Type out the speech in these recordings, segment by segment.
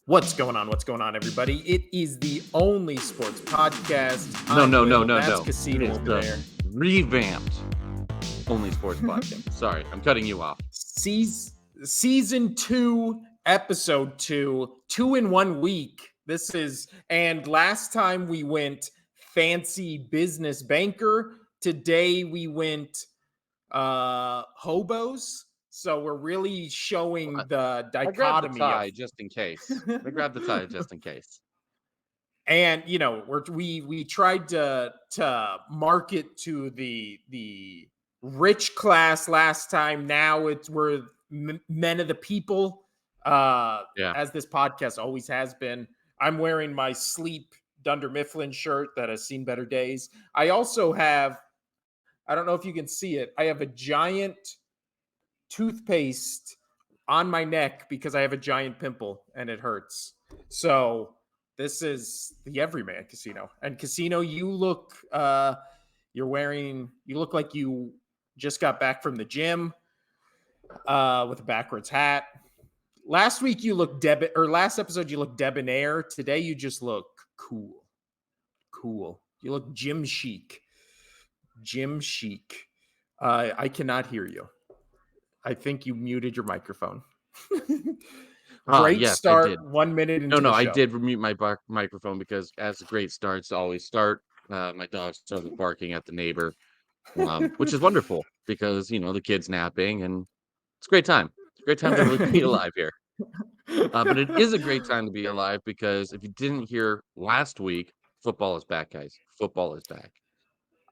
What's going on? What's going on, everybody? It is the only sports podcast. No. That's Casino It is over the there. revamped Only Sports Podcast. Sorry, I'm cutting you off. Season 2, episode 2, 2 in 1 week. And last time we went fancy business banker. Today we went hobos. So we're really showing the dichotomy. I grabbed the tie just in case. And we tried to market to the rich class last time. Now we're men of the people, as this podcast always has been. I'm wearing my Sleep Dunder Mifflin shirt that has seen better days. I also have, I don't know if you can see it, I have a giant toothpaste on my neck because I have a giant pimple and it hurts. So this is the Everyman Casino. And Casino, you look you look like you just got back from the gym with a backwards hat. Last week you looked last episode you looked debonair. Today you just look cool. You look gym chic. I cannot hear you. I think you muted your microphone. Great start. I did. 1 minute into the show. I did mute my microphone because as great starts always start, my dog started barking at the neighbor, which is wonderful because, the kid's napping and it's a great time. It's a great time to really be alive here. But it is a great time to be alive because if you didn't hear last week, football is back, guys. Football is back.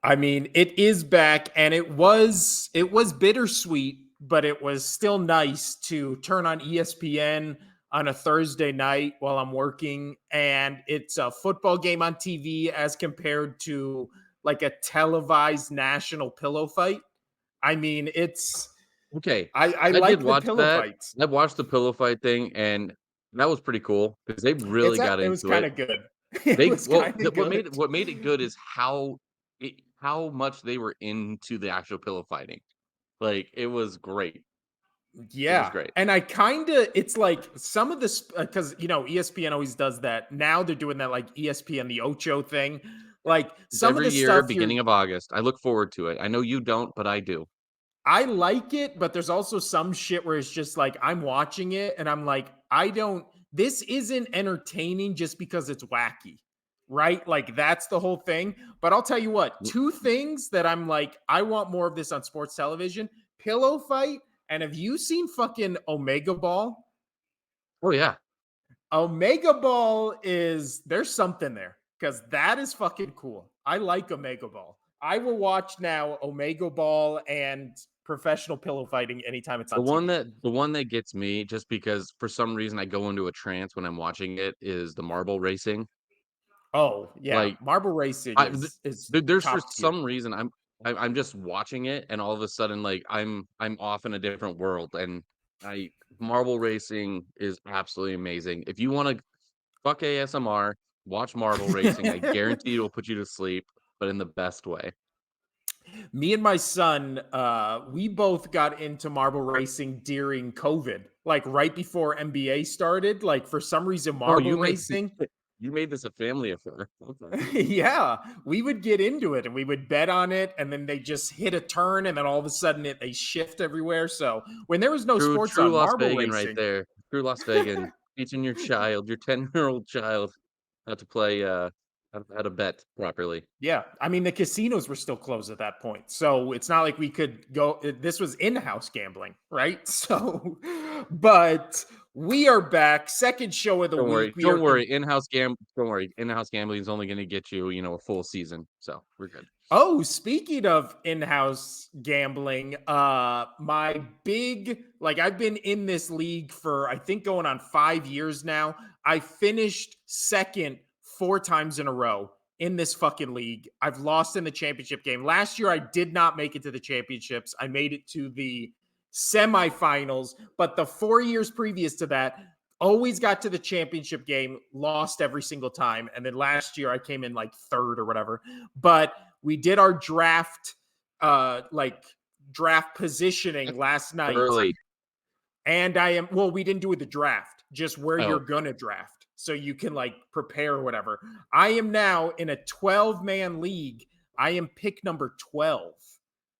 I mean, it is back, and it was bittersweet, but it was still nice to turn on ESPN on a Thursday night while I'm working, and it's a football game on TV as compared to like a televised national pillow fight. I mean, it's okay. I like the pillow fights. I watched the pillow fight thing, and that was pretty cool because they really got into it. It was kind of good. What made it good is how much they were into the actual pillow fighting. Like, it was great. Yeah. It was great. And it's like some of this, because, ESPN always does that. Now they're doing that like ESPN, the Ocho thing. Like some every of the year, stuff beginning of August. I look forward to it. I know you don't, but I do. I like it, but there's also some shit where it's just like, I'm watching it and I'm like, this isn't entertaining just because it's wacky. Right? Like that's the whole thing. But I'll tell you what, 2 things that I'm like, I want more of this on sports television: pillow fight. And have you seen fucking Omega Ball? Oh yeah. Omega Ball there's something there because that is fucking cool. I like Omega Ball. I will watch now Omega Ball and professional pillow fighting anytime it's on TV. The one that gets me, just because for some reason I go into a trance when I'm watching it, is the marble racing. Oh yeah, like, marble racing is there's for some reason I'm just watching it and all of a sudden like I'm off in a different world, and marble racing is absolutely amazing. If you want to fuck ASMR, watch marble racing. I guarantee it'll put you to sleep, but in the best way. Me and my son, we both got into marble racing during COVID, like right before NBA started. Like for some reason, marble racing. You made this a family affair. Okay. Yeah, we would get into it and we would bet on it, and then they just hit a turn, and then all of a sudden they shift everywhere. So when there was no sports on marble racing, right there, true Las Vegas, teaching your 10-year-old child how to play, how to bet properly. Yeah, I mean the casinos were still closed at that point, so it's not like we could go. This was in-house gambling, right? So, but we are back. Second show of the week. Don't worry. In-house gambling is only going to get you, a full season. So we're good. Oh, speaking of in-house gambling, I've been in this league for, I think, going on 5 years now. I finished second 4 times in a row in this fucking league. I've lost in the championship game. Last year, I did not make it to the championships. I made it to the semifinals, but the 4 years previous to that, always got to the championship game, lost every single time. And then last year I came in like 3rd or whatever. But we did our draft positioning last night. Early. And we didn't do it the draft, just where you're Oh, gonna draft. So you can like prepare or whatever. I am now in a 12-man league. I am pick number 12. I see.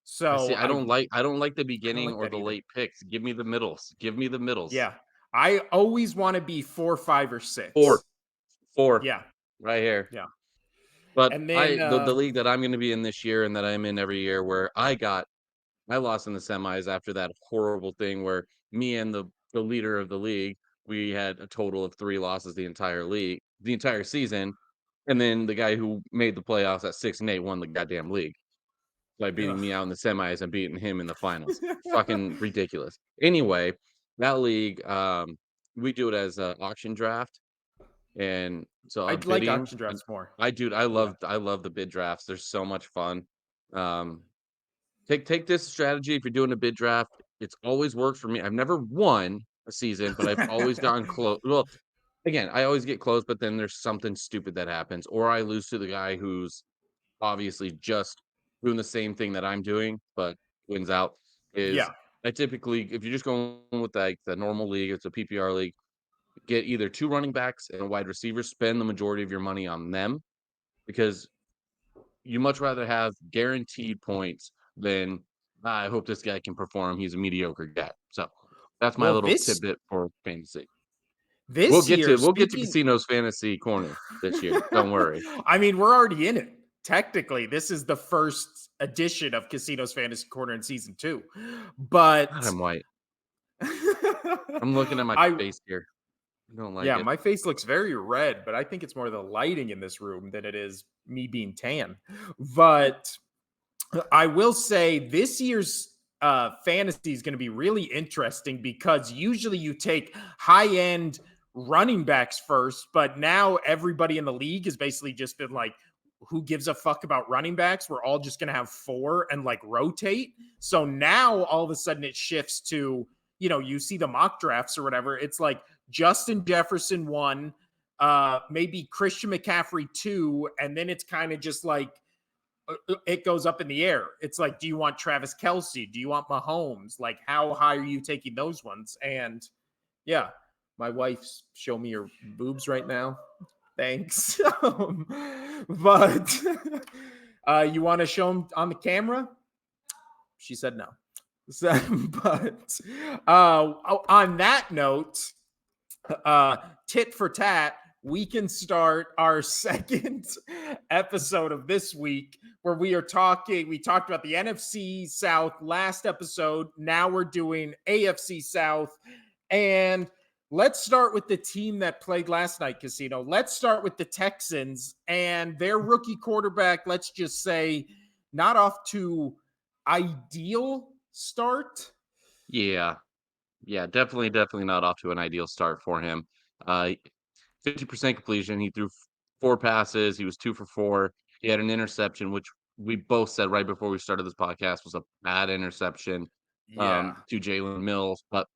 So I don't like the I don't beginning like or that the either. late picks. Give me the middles. Give me the middles. Yeah. I always want to be 4, 5, or Four, 6. four, Yeah. right here. Yeah. But And then the league that I'm going to be in this year and that I'm in every year, where I lost in the semis after that horrible thing where me and the leader of the league, we had a total of 3 losses the entire season, and then the guy who made the playoffs at 6-8 won the goddamn league by beating ugh. me out in the semis and beating him in the finals. Fucking ridiculous. Anyway, that league, we do it as an auction draft, and so I'm I'd like bidding. auction drafts more. Yeah. I love the bid drafts. They're so much fun. Um, take this strategy if you're doing a bid draft. It's always worked for me. I've never won a season, but I've always gotten close. Well, again, I always get close, but then there's something stupid that happens, or I lose to the guy who's obviously just doing the same thing that I'm doing, but wins out. Is Yeah. I typically, if you're just going with like the normal league, it's a PPR league, get either 2 running backs and a wide receiver, spend the majority of your money on them because you much rather have guaranteed points than I hope this guy can perform. He's a mediocre guy. So that's my Well, little this tidbit for fantasy. this year, We'll get to speaking Casino's fantasy corner this year. Don't worry. I mean, we're already in it. Technically, this is the first edition of Casino's Fantasy Corner in season 2. God, But I'm white. I'm looking at my I face here. I don't like yeah, it. my face looks very red, but I think it's more the lighting in this room than it is me being tan. But I will say this year's fantasy is going to be really interesting because usually you take high end running backs first, but now everybody in the league has basically just been like, who gives a fuck about running backs? We're all just going to have 4 and like rotate. So now all of a sudden it shifts to, you see the mock drafts or whatever. It's like Justin Jefferson 1, maybe Christian McCaffrey 2, and then it's kind of just like, it goes up in the air. It's like, do you want Travis Kelsey? Do you want Mahomes? Like, how high are you taking those ones? And yeah, my wife's show me her boobs right now. Thanks. But you want to show them on the camera? She said no. So, but on that note, tit for tat, we can start our second episode of this week where we talked about the NFC South last episode. Now we're doing AFC South. And let's start with the team that played last night, Casino. Let's start with the Texans and their rookie quarterback. Let's just say not off to ideal start. Yeah. Yeah, definitely not off to an ideal start for him. Uh, 50% completion. He threw 4 passes. He was 2 for 4. He had an interception, which we both said right before we started this podcast was a bad interception Yeah. to Jalen Mills. But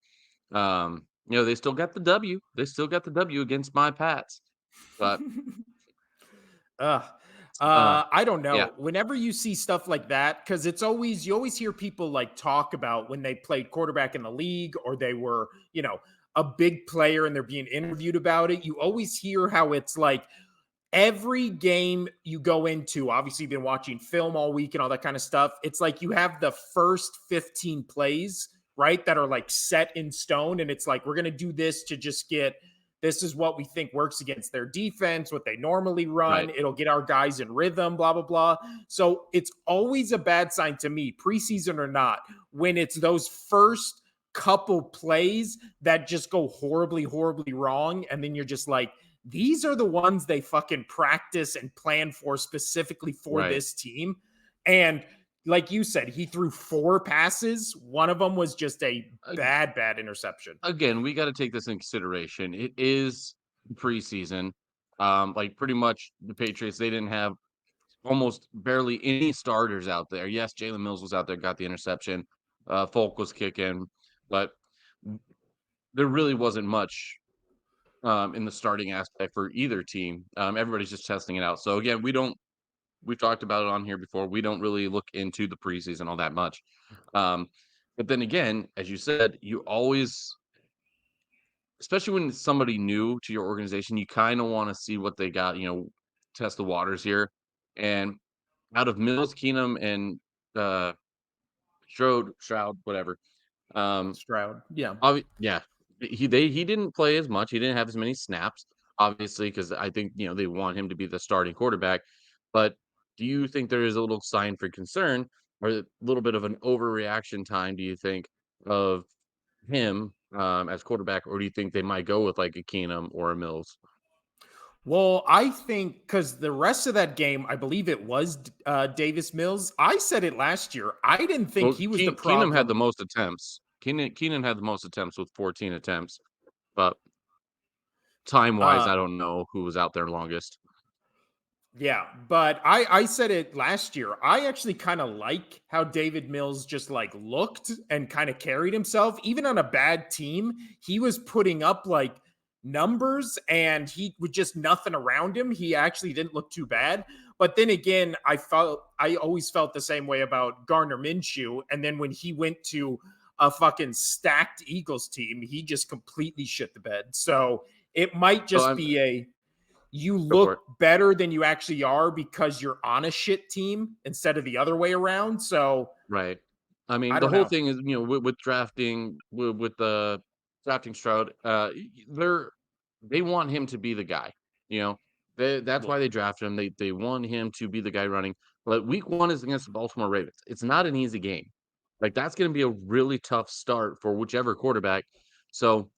they still got the W. They still got the W against my Pats. But Ugh. uh, I don't yeah, know. Whenever you see stuff like that, because you always hear people like talk about when they played quarterback in the league or they were, a big player and they're being interviewed about it. You always hear how it's like every game you go into, obviously you've been watching film all week and all that kind of stuff. It's like you have the first 15 plays, right, that are like set in stone. And it's like, we're going to do this to just this is what we think works against their defense, what they normally run. right. It'll get our guys in rhythm, blah, blah, blah. So it's always a bad sign to me, preseason or not, when it's those first couple plays that just go horribly, horribly wrong. And then you're just like, these are the ones they fucking practice and plan for specifically for Right. this team. And like you said, he threw 4 passes. One of them was just a bad interception. Again, we got to take this in consideration. It is preseason. Like pretty much the Patriots, they didn't have almost barely any starters out there. Yes, Jalen Mills was out there, got the interception. Folk was kicking, but there really wasn't much in the starting aspect for either team. Everybody's just testing it out. So again, we've talked about it on here before. We don't really look into the preseason all that much. But then again, as you said, you always especially when it's somebody new to your organization, you kind of want to see what they got, test the waters here. And out of Mills, Keenum, and uh, Stroud, whatever. Um, Stroud. Yeah. yeah, he didn't play as much. He didn't have as many snaps, obviously, because I think they want him to be the starting quarterback. But do you think there is a little sign for concern, or a little bit of an overreaction time? Do you think of him as quarterback, or do you think they might go with like a Keenum or a Mills? Well, I think because the rest of that game, I believe it was Davis Mills. I said it last year. I didn't think Well, he was the Keenum had the problem. most attempts. Keenan had the most attempts with 14 attempts, but time wise, Uh, I don't know who was out there longest. Yeah, but I said it last year. I actually kind of like how David Mills just like looked and kind of carried himself. Even on a bad team, he was putting up like numbers and he with just nothing around him. He actually didn't look too bad. But then again, I always felt the same way about Gardner Minshew. And then when he went to a fucking stacked Eagles team, he just completely shit the bed. So it might So just I'm be a you Go for it. look better than you actually are because you're on a shit team instead of the other way around. So Right. I mean, I the don't whole know. thing is, with drafting, with the drafting Stroud, they want him to be the guy. You know, that's Well, why they drafted him. They want him to be the guy running. But week one is against the Baltimore Ravens. It's not an easy game. Like that's going to be a really tough start for whichever quarterback. So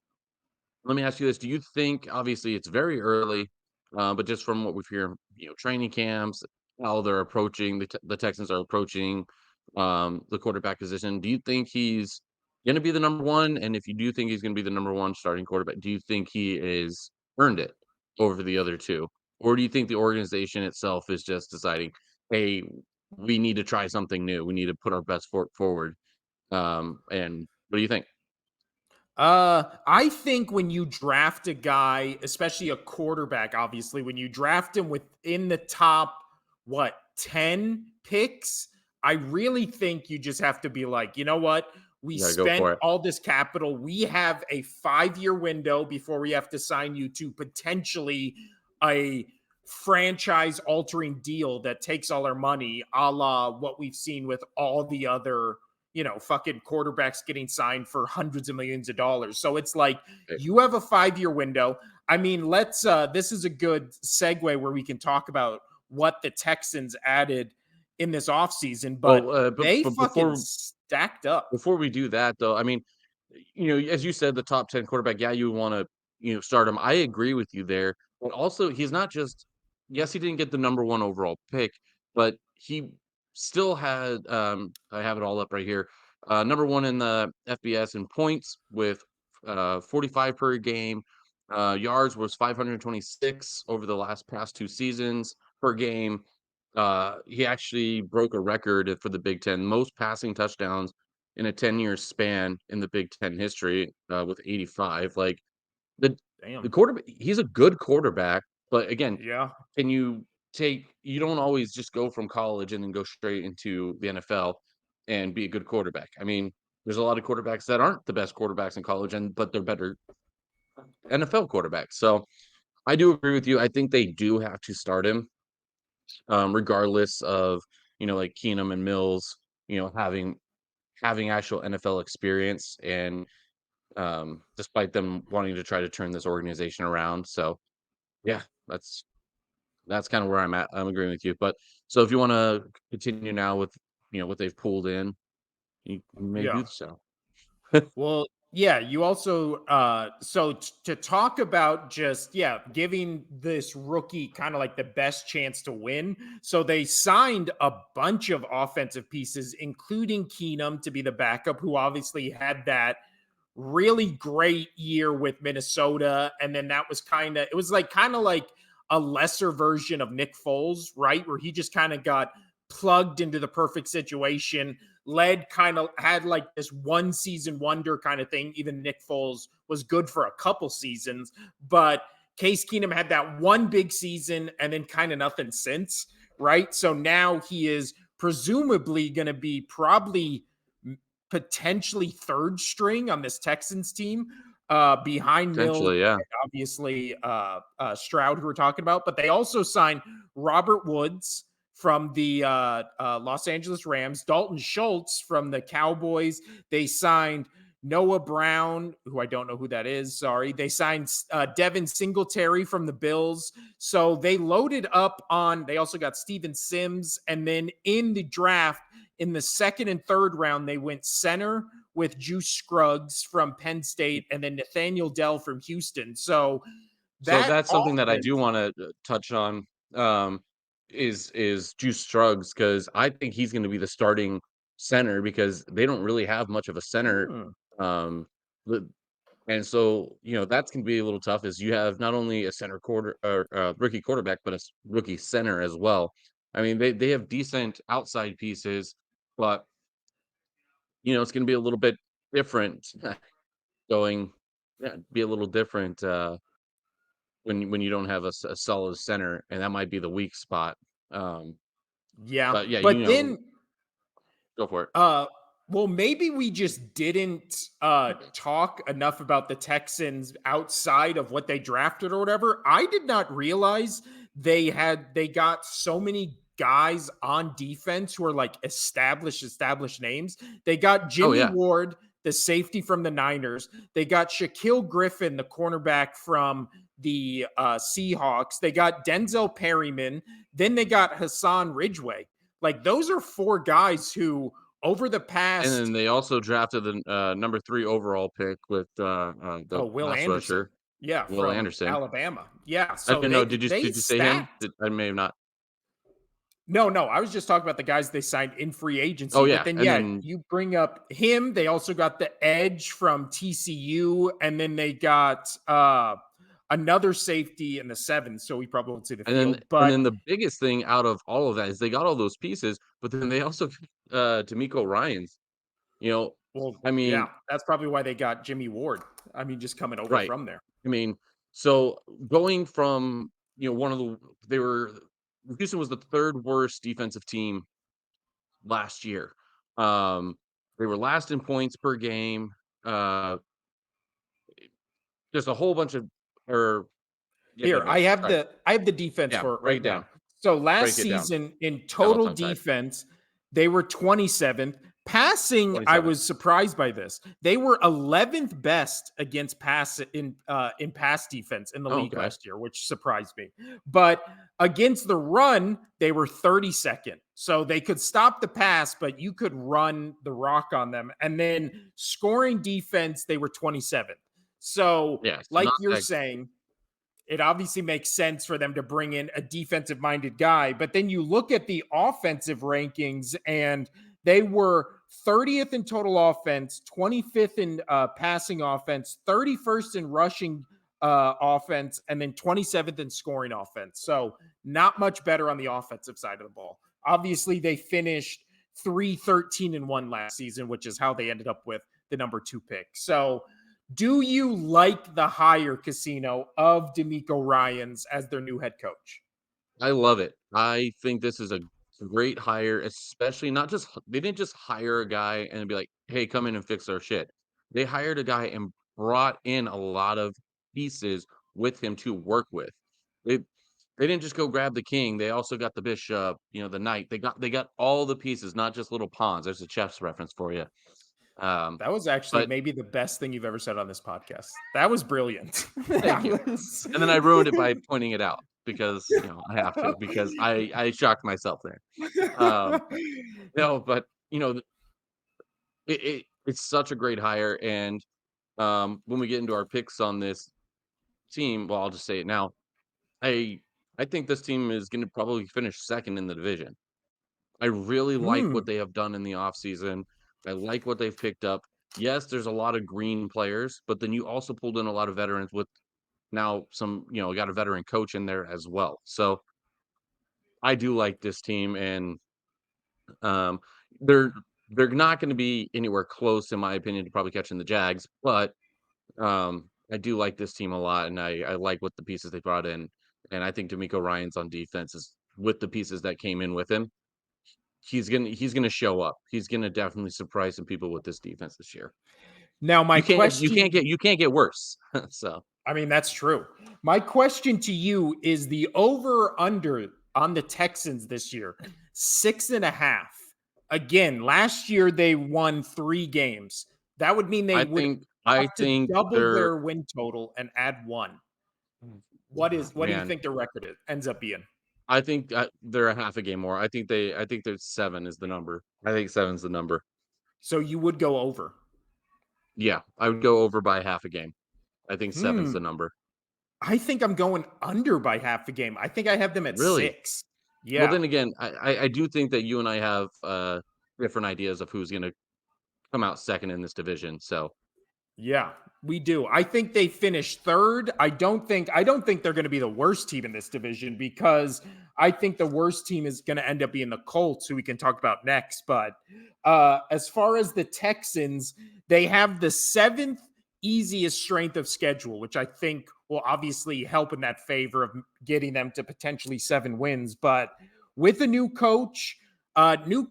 let me ask you this: do you think, obviously, it's very early, but just from what we've heard, training camps, how they're approaching the Texans are approaching the quarterback position. Do you think he's going to be the number one? And if you do think he's going to be the number one starting quarterback, do you think he is earned it over the other two, or do you think the organization itself is just deciding, hey, we need to try something new, we need to put our best foot forward? And what do you think? I think when you draft a guy, especially a quarterback, obviously, when you draft him within the top, 10 picks, I really think you just have to be like, you know what? We Yeah, go spent for it. all this capital. We have a 5-year window before we have to sign you to potentially a franchise altering deal that takes all our money, a la what we've seen with all the other fucking quarterbacks getting signed for hundreds of millions of dollars. So it's like you have a 5-year window. I mean, this is a good segue where we can talk about what the Texans added in this offseason, but Well, but they but fucking stacked up. before we do that, though, I mean, as you said, the top 10 quarterback, yeah, you want to, start him. I agree with you there. But also, he's not just, yes, he didn't get the number one overall pick, but he still had, I have it all up right here, number one in the FBS in points with 45 per game. Yards was 526 over the past two seasons per game. He actually broke a record for the Big Ten, most passing touchdowns in a 10-year span in the Big Ten history, with 85. Like the Damn. quarterback, he's a good quarterback, but again, Yeah. can you don't always just go from college and then go straight into the NFL and be a good quarterback. I mean, there's a lot of quarterbacks that aren't the best quarterbacks in college, but they're better NFL quarterbacks. So I do agree with you. I think they do have to start him, regardless of like Keenum and Mills, having actual NFL experience, and despite them wanting to try to turn this organization around. So yeah, that's kind of where I'm at. I'm agreeing with you. But so if you want to continue now with what they've pulled in, you may Yeah. do so. Well, yeah, you also to talk about just giving this rookie kind of like the best chance to win. So they signed a bunch of offensive pieces including Keenum to be the backup who obviously had that really great year with Minnesota and then that was kind of like a lesser version of Nick Foles, right? Where he just kind of got plugged into the perfect situation, led kind of had like this one season wonder kind of thing. Even Nick Foles was good for a couple seasons, but Case Keenum had that one big season and then kind of nothing since, right? So now he is presumably going to be probably potentially third string on this Texans team. behind Mills Potentially, yeah. and obviously Stroud, who we're talking about. But they also signed Robert Woods from the Los Angeles Rams, Dalton Schultz from the Cowboys. They signed Noah Brown, who I don't know who that is. Sorry. They signed Devin Singletary from the Bills. So they loaded up on, they also got Steven Sims. And then in the draft, in the second and third round, they went center with Juice Scruggs from Penn State and then Nathaniel Dell from Houston. So So that that's something that I do offense, wanna touch on, um, is Juice Scruggs because I think he's gonna be the starting center because they don't really have much of a center, hmm, um, the and so, that's gonna be a little tough is you have not only a center quarter or rookie quarterback, but a rookie center as well. I mean, they have decent outside pieces, but, it's gonna be a little bit different going yeah, be a little different, when you don't have a solid center, and that might be the weak spot. Um, yeah. but yeah, But then go for it. Uh, well, maybe we just didn't talk enough about the Texans outside of what they drafted or whatever. I did not realize they got so many guys on defense who are like established names. They got Oh Jimmy yeah, Ward, the safety from the Niners. They got Shaquille Griffin, the cornerback from the Seahawks. They got Denzel Perryman. Then they got Hassan Ridgeway. Like those are four guys who over the and past then they also drafted the number 3 overall pick with the Will pass Anderson. rusher Yeah, Will from Anderson. Alabama. Yeah, I so didn't know. they Did you say him? stacked. I may have not. No, I was just talking about the guys they signed in free Oh agency, but yeah, then and yeah, then you bring up him, they also got the edge from TCU and then they got another safety in the 7th, so we probably won't see the and then field, and but then the biggest thing out of all of that is they got all those pieces, but then they also D'Amico Ryans. You know, well, I mean, yeah, that's probably why they got Jimmy Ward. I mean, just coming over right. from there. I mean, so going from, one of the they were Houston was the 3rd worst defensive team last year. Um, they were last in points per game. Uh, just a whole bunch of or yeah, go Here, ahead. Sorry. I have the defense Yeah, for it break right it now. down. So Break last it down. season in Got all total tongue tied. defense, they were 27th. Passing, I 27th. was surprised by this. They were 11th best against pass in pass defense in the Oh, league okay. last year, which surprised me. But against the run, they were 32nd. So they could stop the pass, but you could run the rock on them. And then scoring defense, they were 27th. So, Yeah, so like not you're that saying, it obviously makes sense for them to bring in a defensive minded guy. But then you look at the offensive rankings, and they were 30th in total offense, 25th in passing offense, 31st in rushing offense, and then 27th in scoring offense. So not much better on the offensive side of the ball. Obviously, they finished 3-13-1 last season, which is how they ended up with the number 2 pick. So do you like the hire, Casino, of D'Amico Ryans as their new head coach? I love it. I think this is a great hire, especially not just they didn't just hire a guy and be like, "Hey, come in and fix our shit." They hired a guy and brought in a lot of pieces with him to work with. They they didn't just go grab the king. They also got the bishop, the knight. They got all the pieces, not just little pawns. There's a chef's reference for you. Um, That was actually but maybe the best thing you've ever said on this podcast. That was brilliant. thank That you. was And then I ruined it by pointing it out because I have to because I shocked myself there. Um, no, but it's such a great hire, and when we get into our picks on this team, well, I'll just say it now. I I think this team is going to probably finish second in the division. I really like what Mm, they have done in the offseason. I like what they've picked up. Yes, there's a lot of green players, but then you also pulled in a lot of veterans with now some, got a veteran coach in there as well. So I do like this team, and Um, they're they're not gonna be anywhere close, in my opinion, to probably catching the Jags, but, I do like this team a lot, and I like what the pieces they brought in, and I think D'Amico Ryan's on defense is with the pieces that came in with him, he's gonna show up. He's gonna definitely surprise some people with this defense this year. Now, my question, you can't get worse. So I mean, that's true. My question to you is the over under on the Texans this year, 6.5. Again, last year they won 3 games. That would mean they would I have to think double they're their win total and add 1. What do you man. think the record ends up being? I think they're a half a game more. I think there's 7 is the number. I think 7's the number. So you would go over. Yeah, I would go over by half a game. I think 7's the Hmm. number. I think I'm going under by half a game. I think I have them at Really? 6. Well, Yeah. then again, I do think that you and I have different ideas of who's going to come out second in this division. So Yeah, we do. I think they finished third. I don't think they're going to be the worst team in this division because I think the worst team is going to end up being the Colts, who we can talk about next. But as far as the Texans, they have the 7th easiest strength of schedule, which I think will obviously help in that favor of getting them to potentially 7 wins. But with a new coach, new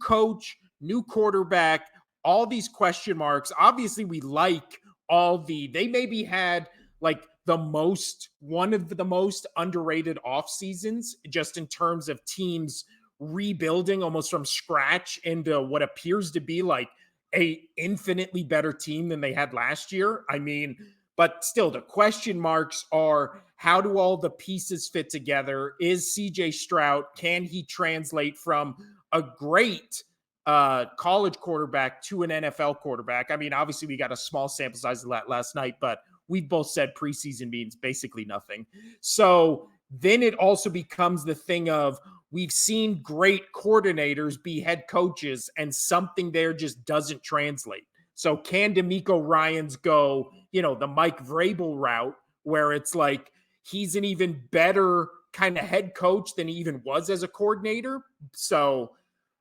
quarterback, all these question marks. Obviously, we like they maybe had like one of the most underrated off seasons just in terms of teams rebuilding almost from scratch into what appears to be like a infinitely better team than they had last year. I mean, but still the question marks are how do all the pieces fit together? Is CJ Stroud, can he translate from a great college quarterback to an NFL quarterback? I mean, obviously, we got a small sample size of that last night, but we've both said preseason means basically nothing. So then it also becomes the thing of we've seen great coordinators be head coaches, and something there just doesn't translate. So can D'Amico Ryans go, the Mike Vrabel route, where it's like he's an even better kind of head coach than he even was as a coordinator? So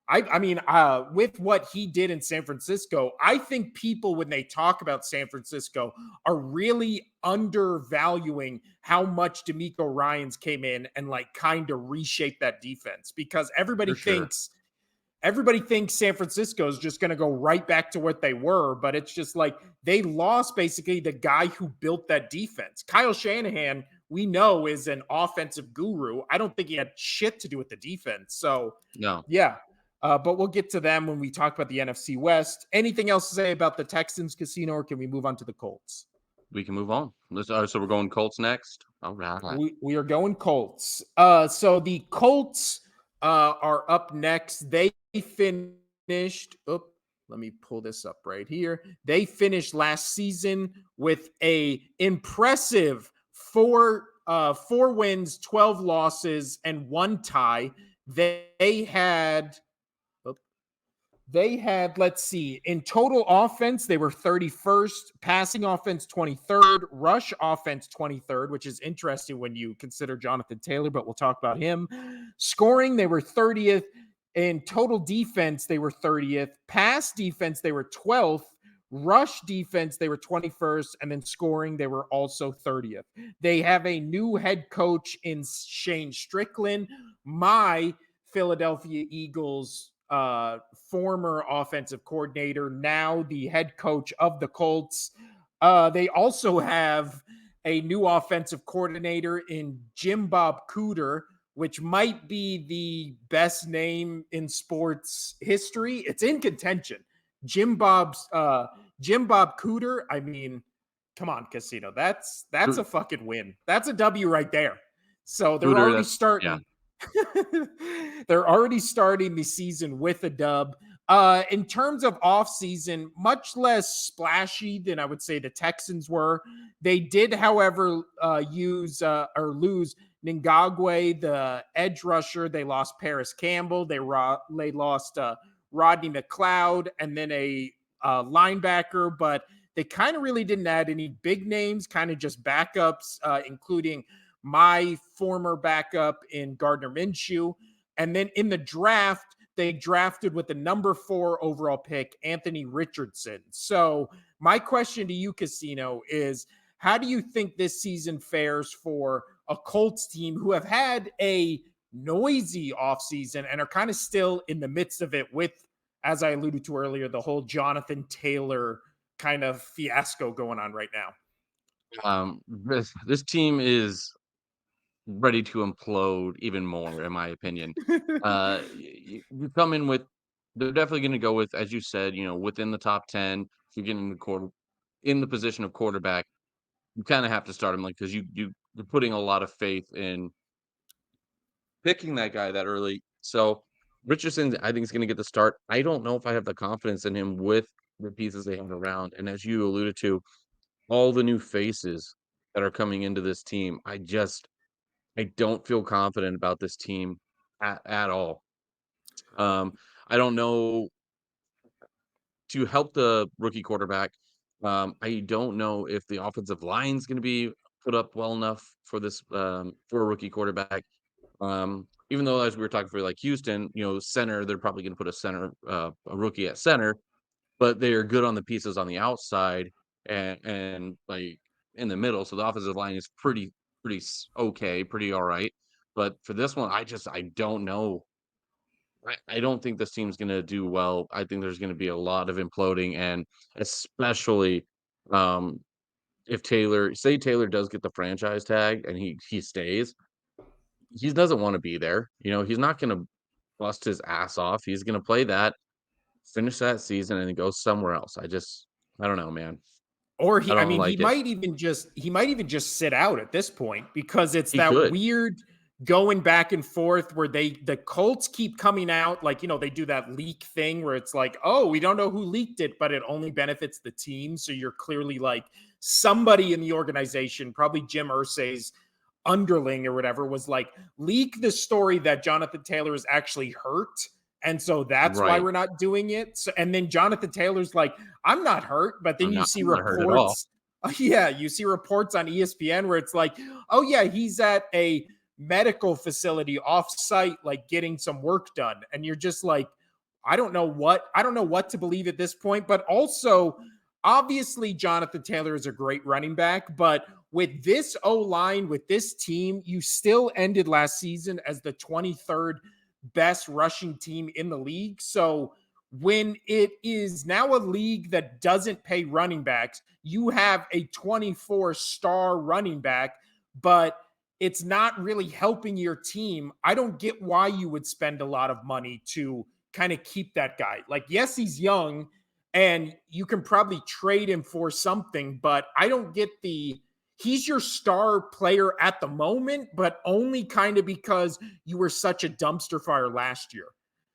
I mean, with what he did in San Francisco, I think people, when they talk about San Francisco, are really undervaluing how much D'Amico Ryans came in and like kind of reshaped that defense because for sure. everybody thinks San Francisco is just going to go right back to what they were, but it's just like they lost basically the guy who built that defense. Kyle Shanahan, we know, is an offensive guru. I don't think he had shit to do with the defense. So, No, yeah. But we'll get to them when we talk about the NFC West. Anything else to say about the Texans casino, or can we move on to the Colts? we can move on. So we're going Colts next. All right. We are going Colts. So the Colts are up next. They finished. Oh, let me pull this up right here. They finished last season with a impressive four wins, 12 losses, and 1 tie. They had, let's see, in total offense, they were 31st, passing offense 23rd, rush offense 23rd, which is interesting when you consider Jonathan Taylor, but we'll talk about him. Scoring, they were 30th. In total defense, they were 30th. Pass defense, they were 12th. Rush defense, they were 21st. And then scoring, they were also 30th. They have a new head coach in Shane Strickland, my Philadelphia Eagles former offensive coordinator, now the head coach of the Colts. They also have a new offensive coordinator in Jim Bob Cooter, which might be the best name in sports history. It's in contention. Jim Bob Cooter. I mean, come on, Casino. That's a fucking win. That's a W right there. So they're Scooter, already that's yeah. starting. They're already starting the season with a dub. In terms of offseason, much less splashy than I would say the Texans were. They did, however, lose Ngagwe, the edge rusher. They lost Paris Campbell. They lost Rodney McLeod, and then a linebacker. But they kind of really didn't add any big names, kind of just backups, including my former backup in Gardner Minshew. And then in the draft, they drafted with the number 4 overall pick, Anthony Richardson. So my question to you, Casino, is how do you think this season fares for a Colts team who have had a noisy offseason and are kind of still in the midst of it with, as I alluded to earlier, the whole Jonathan Taylor kind of fiasco going on right now. This team is ready to implode even more, in my opinion. You come in with they're definitely going to go with, as you said, within the top 10. If you're getting in the position of quarterback, you kind of have to start him, like, because you're putting a lot of faith in picking that guy that early. So Richardson, I think, is going to get the start. I don't know if I have the confidence in him with the pieces they have around, and as you alluded to, all the new faces that are coming into this team. I don't feel confident about this team at all. Um, I don't know to help the rookie quarterback. I don't know if the offensive line is going to be put up well enough for this for a rookie quarterback. Even though, as we were talking for like Houston, center, they're probably going to put a rookie at center, but they are good on the pieces on the outside and like in the middle. So the offensive line is okay, pretty all right. But for this one, I don't know. I don't think this team's going to do well. I think there's going to be a lot of imploding, and especially um, if Taylor does get the franchise tag and he stays, he doesn't want to be there. He's not going to bust his ass off. He's going to play that, finish that season, and then go somewhere else. I don't know, man. Or I I don't mean, like it. he might even just sit out at this point because it's He that could. weird going back and forth where the Colts keep coming out like, they do that leak thing where it's like, "Oh, we don't know who leaked it, but it only benefits the team." So you're clearly like somebody in the organization, probably Jim Irsay's underling or whatever, was like, leak the story that Jonathan Taylor is actually hurt. And so that's why Right. we're not doing it. So, and then Jonathan Taylor's like, I'm not hurt. But then you see I'm not hurt at all. reports. Yeah, you see reports on ESPN where it's like, oh, yeah, he's at a medical facility off site, like getting some work done. And you're just like, I don't know what to believe at this point. But also, obviously, Jonathan Taylor is a great running back. But with this O line, with this team, you still ended last season as the 23rd best rushing team in the league. So when it is now a league that doesn't pay running backs, you have a 24-star running back, but it's not really helping your team. I don't get why you would spend a lot of money to kind of keep that guy. Like, yes, he's young and you can probably trade him for something, but I don't get he's your star player at the moment, but only kind of because you were such a dumpster fire last year.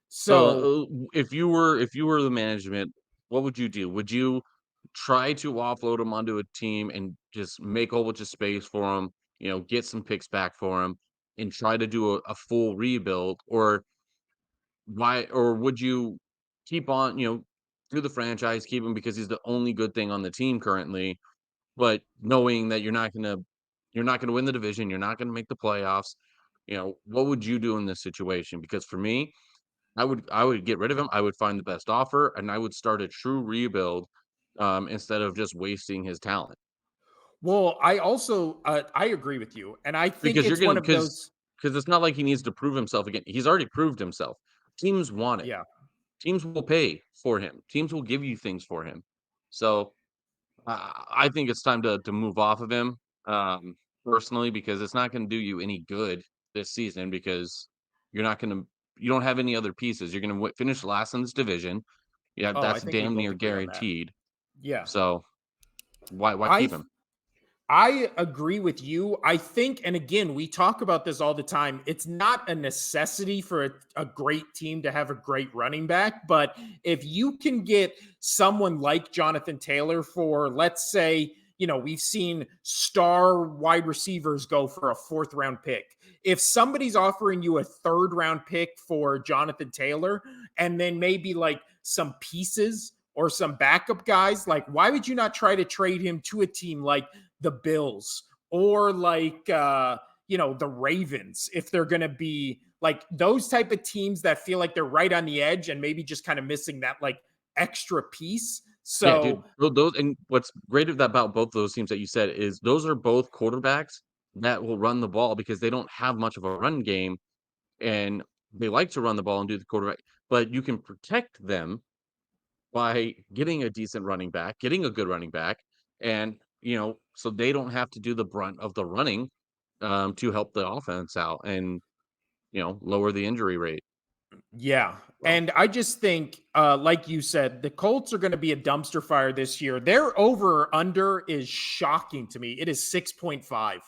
So, If you were the management, what would you do? Would you try to offload him onto a team and just make a whole bunch of space for him, get some picks back for him and try to do a full rebuild? Or would you keep on, through the franchise, keep him because he's the only good thing on the team currently, but knowing that you're not gonna win the division, you're not gonna make the playoffs. What would you do in this situation? Because for me, I would get rid of him. I would find the best offer, and I would start a true rebuild, instead of just wasting his talent. well, I agree with you, and I think Because you're it's gonna one of because those. because it's not like he needs to prove himself again. He's already proved himself. Teams want it. Yeah. Teams will pay for him. Teams will give you things for him. So I think it's time to move off of him, personally, because it's not going to do you any good this season because you're not going to you don't have any other pieces. You're going to finish last in this division. Yeah, Oh, I that's think we damn both near agree on that. guaranteed. Yeah. So why keep I him? I agree with you. I think, and again, we talk about this all the time. It's not a necessity for a great team to have a great running back, but if you can get someone like Jonathan Taylor for, let's say, we've seen star wide receivers go for a fourth round pick. If somebody's offering you a third round pick for Jonathan Taylor and then maybe like some pieces or some backup guys, like why would you not try to trade him to a team like the Bills or like the Ravens if they're going to be like those type of teams that feel like they're right on the edge and maybe just kind of missing that like extra piece. Yeah, So, dude. Those and what's great about both those teams that you said is those are both quarterbacks that will run the ball because they don't have much of a run game and they like to run the ball and do the quarterback, but you can protect them by getting a decent running back, getting a good running back, and so they don't have to do the brunt of the running to help the offense out and lower the injury rate. Yeah. So And I just think, like you said, the Colts are going to be a dumpster fire this year. Their over or under is shocking to me. It is 6.5.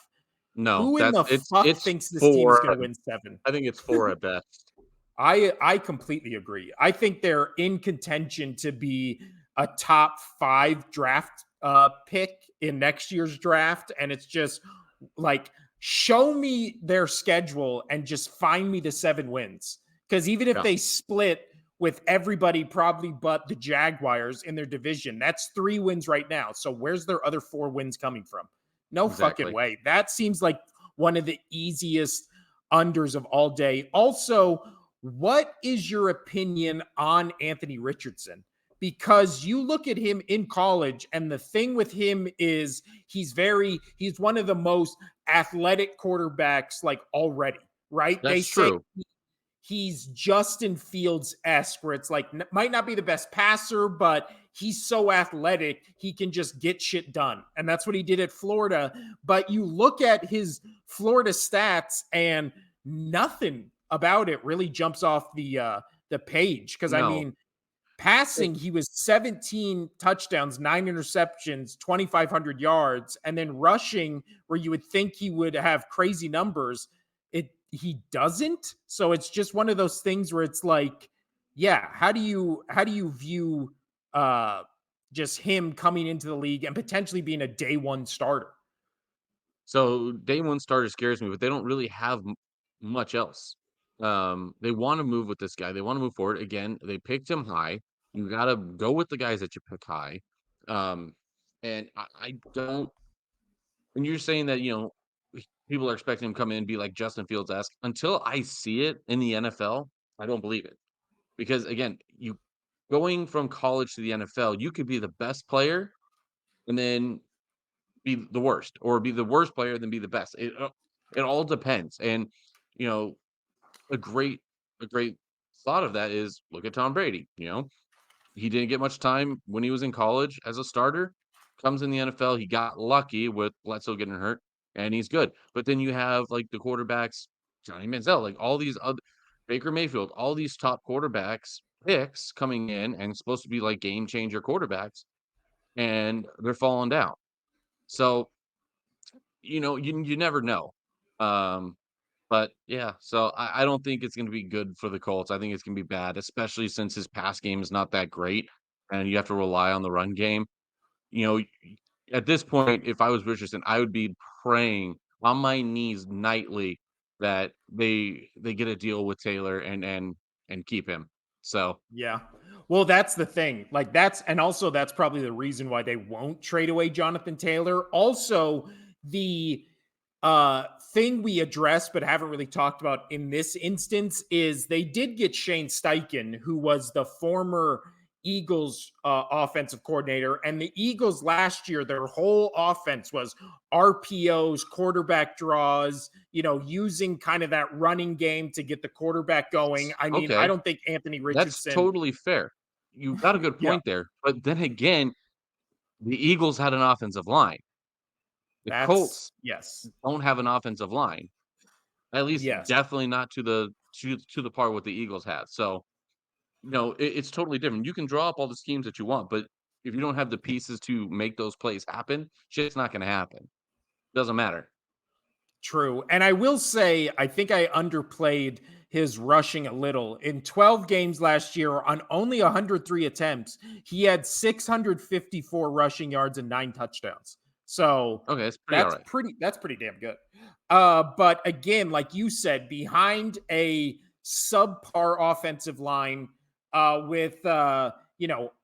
no, Who in that's the fuck it's thinks this team is four. going to win 7? I think it's four at best. I completely agree. I think they're in contention to be a top 5 draft pick in next year's draft, and it's just like show me their schedule and just find me the 7 wins. Because even if Yeah, they split with everybody, probably but the Jaguars in their division, that's 3 wins right now. So where's their other 4 wins coming from? No fucking exactly. way. That seems like one of the easiest unders of all day. Also, what is your opinion on Anthony Richardson? Because you look at him in college, and the thing with him is he's one of the most athletic quarterbacks like already, right? They That's say true. he's Justin Fields esque, where it's like might not be the best passer, but he's so athletic he can just get shit done, and that's what he did at Florida. But you look at his Florida stats, and nothing about it really jumps off the page. Because I No, mean, it- passing, he was 17 touchdowns, 9 interceptions, 2,500 yards. And then rushing, where you would think he would have crazy numbers, he doesn't. So it's just one of those things where it's like, yeah, how do you view uh just him coming into the league and potentially being a day one starter? so day one starter scares me, but they don't really have much else. They want to move with this guy. They want to move forward. Again, they picked him high. You got to go with the guys that you pick high. Um, and I don't. And you're saying that people are expecting him to come in and be like Justin Fields esque. Until I see it in the NFL, I don't believe it. Because again, you going from college to the NFL, you could be the best player and then be the worst, or be the worst player, then be the best. It all depends. And you know, a great a great thought of that is look at Tom Brady. He didn't get much time when he was in college as a starter. Comes in the NFL, he got lucky with Bledsoe getting hurt, and he's good. But then you have like the quarterbacks, Johnny Manziel, like all these other Baker Mayfield, all these top quarterbacks picks coming in and supposed to be like game changer quarterbacks, and they're falling down. So you never know. Um, but yeah, so I don't think it's going to be good for the Colts. I think it's going to be bad, especially since his pass game is not that great, and you have to rely on the run game. You know, at this point, if I was Richardson, I would be praying on my knees nightly that they get a deal with Taylor and keep him. So Yeah. Well, that's the thing. Like and also that's probably the reason why they won't trade away Jonathan Taylor. Also, the thing we addressed but haven't really talked about in this instance is they did get Shane Steichen, who was the former Eagles offensive coordinator. And the Eagles last year, their whole offense was RPOs, quarterback draws, using kind of that running game to get the quarterback going. I mean, I okay, don't think Anthony that's Richardson, totally fair. You got a good yeah, point there, but then again, the Eagles had an offensive line. The that's, Colts yes, don't have an offensive line. At least yes, definitely not to the part what the Eagles have. So, it's totally different. You can draw up all the schemes that you want, but if you don't have the pieces to make those plays happen, shit's not gonna happen. Doesn't matter. true. And I will say, I think I underplayed his rushing a little. In 12 games last year, on only 103 attempts, he had 654 rushing yards and 9 touchdowns. So Okay, it's pretty that's alright. pretty damn good. But again, like you said, behind a subpar offensive line, with a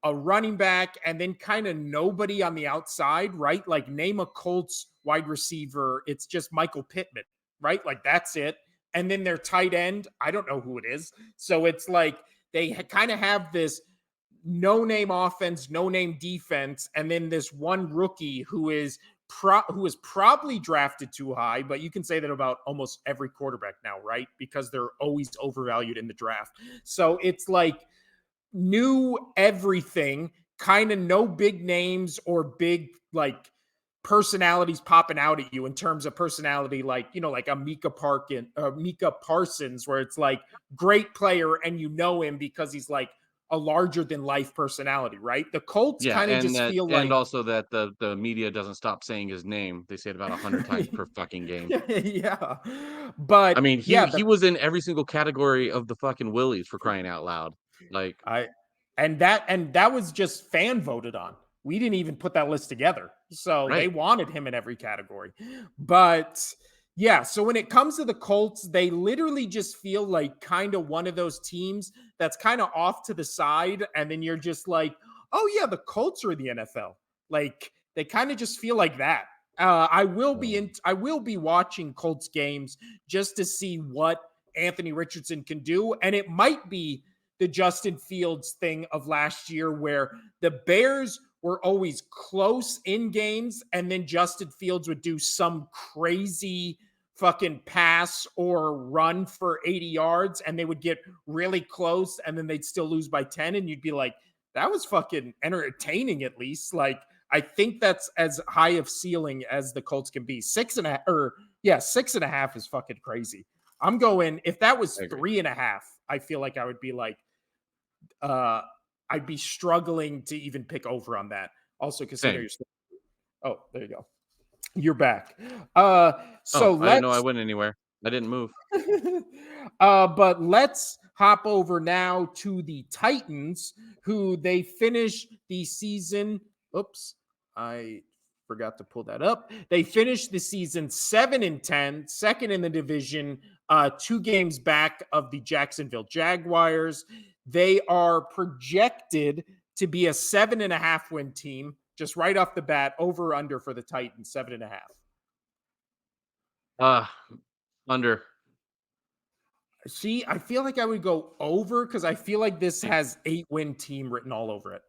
running back and then kind of nobody on the outside, right? Like name a Colts wide receiver, it's just Michael Pittman, right? Like that's it. And then their tight end, I don't know who it is. So it's like they kind of have this no name offense, no name defense, and then this one rookie who is probably drafted too high, but you can say that about almost every quarterback now, right? Because they're always overvalued in the draft. So it's like knew everything, kind of no big names or big like personalities popping out at you in terms of personality, like like a Mika Parsons, where it's like great player and you know him because he's like a larger than life personality, right? The Colts Yeah, kind of just feel and like also that the media doesn't stop saying his name. They say it about 100 times per fucking game. yeah. I But mean, yeah, he was in every single category of the fucking Willies for crying out loud. Like, I and that was just fan voted on. We didn't even put that list together. So they right. wanted him in every category. But yeah, so when it comes to the Colts, they literally just feel like kind of one of those teams that's kind of off to the side and then you're just like, "Oh yeah, the Colts are the NFL." Like they kind of just feel like that. I will be watching Colts games just to see what Anthony Richardson can do, and it might be the Justin Fields thing of last year where the Bears were always close in games and then Justin Fields would do some crazy fucking pass or run for 80 yards and they would get really close and then they'd still lose by 10 and you'd be like, that was fucking entertaining at least. Like I think that's as high of ceiling as the Colts can be. 6.5 is fucking crazy. I'm going, if that was I agree. 3.5, I feel like I would be like, uh, I'd be struggling to even pick over on that. Also, consider Same. you're still, oh, there you go. You're back. So Oh, I didn't know I let's went anywhere. I didn't move. but let's hop over now to the Titans, who they finished the season. Oops, I forgot to pull that up. They finished the season 7-10, second in the division, 2 games back of the Jacksonville Jaguars. They are projected to be a 7.5 win team. Just right off the bat, over under for the Titans, 7.5. Uh under. See, I feel like I would go over because I feel like this has 8-win team written all over it.